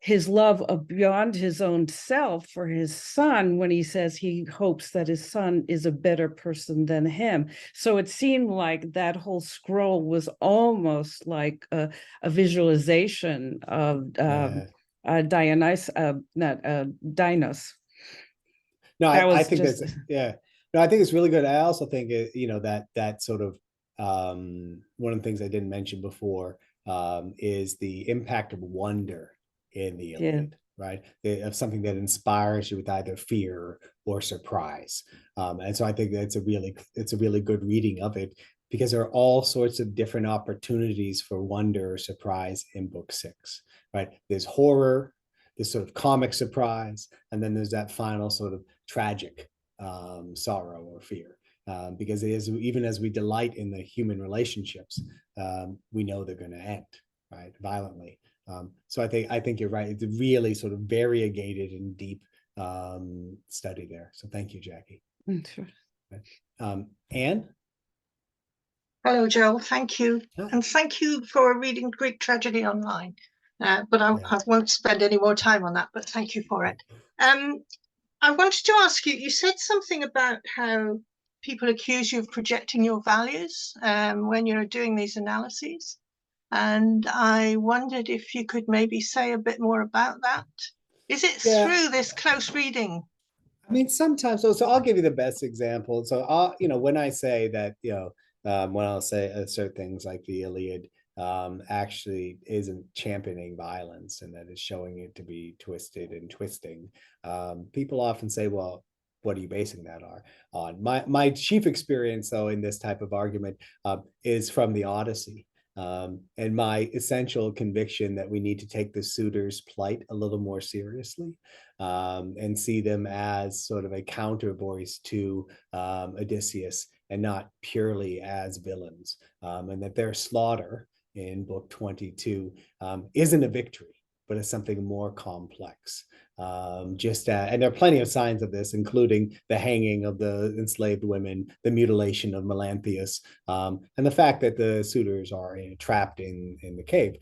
Speaker 7: his love of beyond his own self for his son, when he says he hopes that his son is a better person than him. So it seemed like that whole scroll was almost like a visualization of Dionysus, not Dinos.
Speaker 2: No, I think
Speaker 7: just...
Speaker 2: that's, no, I think it's really good. I also think that sort of one of the things I didn't mention before is the impact of wonder in the Iliad, right? Of something that inspires you with either fear or surprise. And so I think that's it's a really good reading of it, because there are all sorts of different opportunities for wonder or surprise in book 6, right? There's horror, there's sort of comic surprise, and then there's that final sort of tragic sorrow or fear. Because even as we delight in the human relationships, we know they're going to end, right, violently. So I think you're right. It's a really sort of variegated and deep study there. So thank you, Jackie.
Speaker 7: Sure.
Speaker 2: Anne?
Speaker 8: Hello, Joel. Thank you. And thank you for reading Greek tragedy online. But I won't spend any more time on that, but thank you for it. I wanted to ask you, you said something about how people accuse you of projecting your values when you're doing these analyses. And I wondered if you could maybe say a bit more about that. Is it through this close reading?
Speaker 2: I mean, sometimes, so I'll give you the best example. So when I say that, when I'll say assert things like the Iliad actually isn't championing violence, and that is showing it to be twisted and twisting, people often say, well, what are you basing that on? My chief experience, though, in this type of argument is from the Odyssey. And my essential conviction that we need to take the suitors' plight a little more seriously, and see them as sort of a countervoice to Odysseus, and not purely as villains, and that their slaughter in book 22 isn't a victory, but it's something more complex. And there are plenty of signs of this, including the hanging of the enslaved women, the mutilation of Melanthius, and the fact that the suitors are trapped in the cave.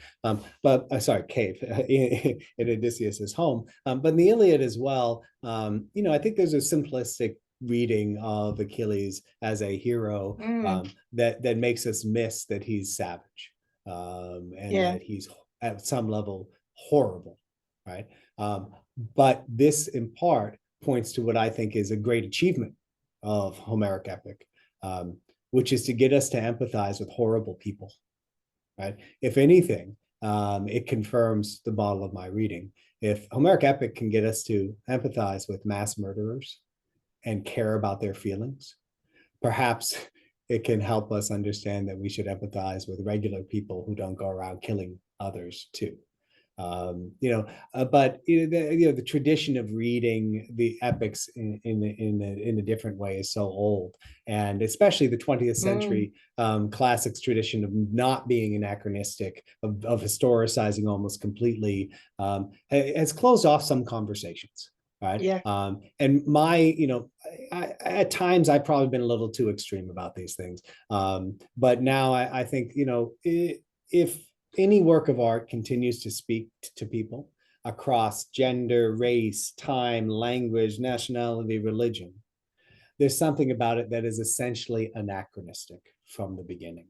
Speaker 2: Cave in Odysseus's home. But in the Iliad as well, I think there's a simplistic reading of Achilles as a hero that makes us miss that he's savage, and that he's at some level horrible, right? But this in part points to what I think is a great achievement of Homeric epic, which is to get us to empathize with horrible people, right? If anything, it confirms the model of my reading. If Homeric epic can get us to empathize with mass murderers and care about their feelings, perhaps it can help us understand that we should empathize with regular people who don't go around killing others too. But the tradition of reading the epics in a different way is so old, and especially the 20th century classics tradition of not being anachronistic, of historicizing almost completely, has closed off some conversations. Right.
Speaker 8: Yeah.
Speaker 2: And at times I've probably been a little too extreme about these things. But now I think, if any work of art continues to speak to people across gender, race, time, language, nationality, religion, there's something about it that is essentially anachronistic from the beginning.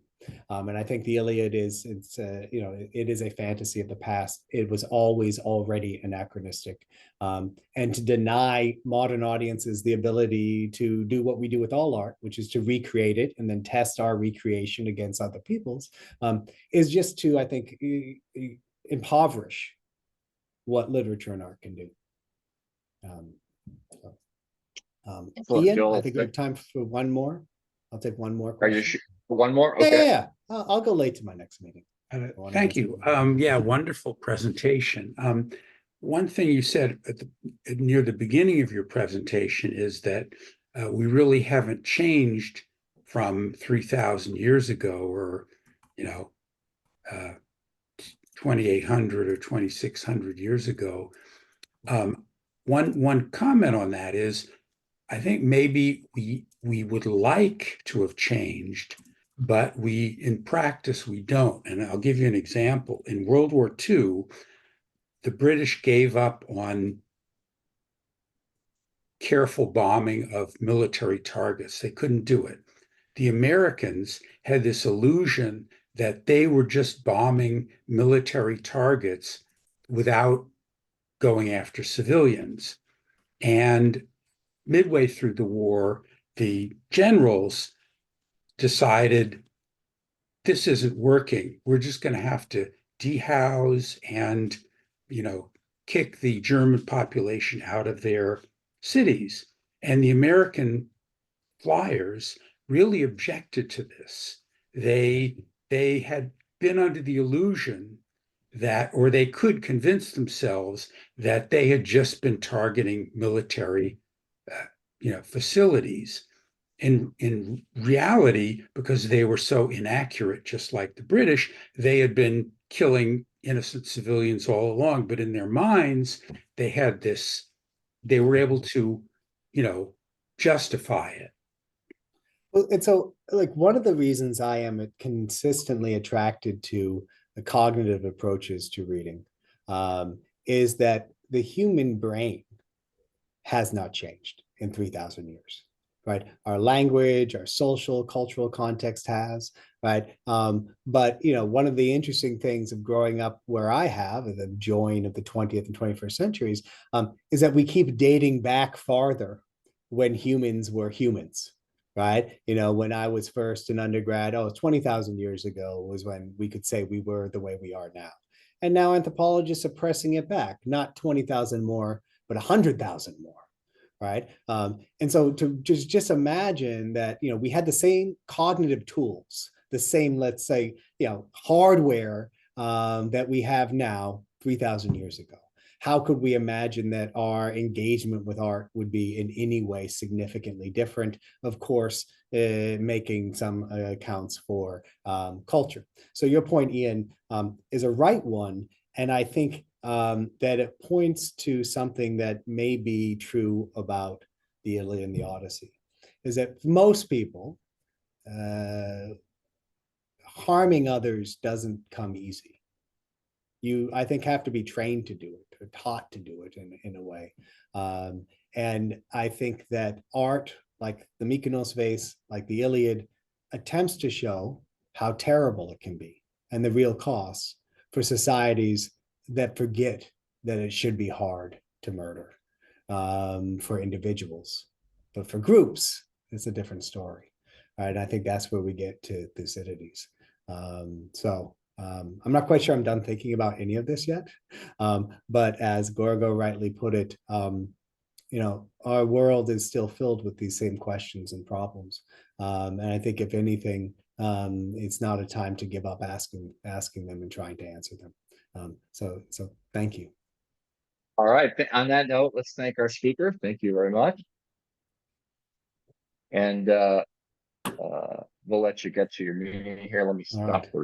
Speaker 2: And I think the Iliad it is a fantasy of the past. It was always already anachronistic. And to deny modern audiences the ability to do what we do with all art, which is to recreate it and then test our recreation against other people's, is just to, I think, impoverish what literature and art can do. Ian,
Speaker 1: Joel,
Speaker 2: I think we have time for one more. I'll take one more
Speaker 1: Are
Speaker 2: question.
Speaker 1: you sure? One more? Okay.
Speaker 2: Yeah. I'll go late to my next meeting.
Speaker 9: Thank you. Wonderful presentation. One thing you said near the beginning of your presentation is that we really haven't changed from 3,000 years ago, or 2,800 or 2,600 years ago. One comment on that is, I think maybe we would like to have changed, but in practice, we don't. And I'll give you an example. In World War II, the British gave up on careful bombing of military targets. They couldn't do it. The Americans had this illusion that they were just bombing military targets without going after civilians. And midway through the war, the generals decided, this isn't working. We're just going to have to dehouse and, kick the German population out of their cities. And the American flyers really objected to this. They had been under the illusion that, or they could convince themselves that they had just been targeting military facilities. In reality, because they were so inaccurate, just like the British, they had been killing innocent civilians all along. But in their minds, they had this, they were able to, justify it.
Speaker 2: Well, and so, one of the reasons I am consistently attracted to the cognitive approaches to reading is that the human brain has not changed in 3,000 years. Right, our language, our social, cultural context has, right. But one of the interesting things of growing up where I have, the join of the 20th and 21st centuries, is that we keep dating back farther when humans were humans, right? When I was first an undergrad, 20,000 years ago was when we could say we were the way we are now. And now anthropologists are pressing it back, not 20,000 more, but 100,000 more. Right. And so to just imagine that, we had the same cognitive tools, the same, let's say, hardware that we have now 3,000 years ago. how could we imagine that our engagement with art would be in any way significantly different? Of course, making some accounts for culture. So your point, Ian, is a right one. And I think that it points to something that may be true about the Iliad and the Odyssey, is that most people, harming others doesn't come easy. You, I think, have to be trained to do it or taught to do it in a way. And I think that art, like the Mykonos vase, like the Iliad, attempts to show how terrible it can be and the real costs for societies that forget that it should be hard to murder for individuals. But for groups, it's a different story. Right? And I think that's where we get to Thucydides. I'm not quite sure I'm done thinking about any of this yet. But as Gorgo rightly put it, our world is still filled with these same questions and problems. And I think if anything, it's not a time to give up asking them and trying to answer them. So thank you.
Speaker 1: All right. On that note, let's thank our speaker. Thank you very much. And we'll let you get to your meeting here. Let me stop the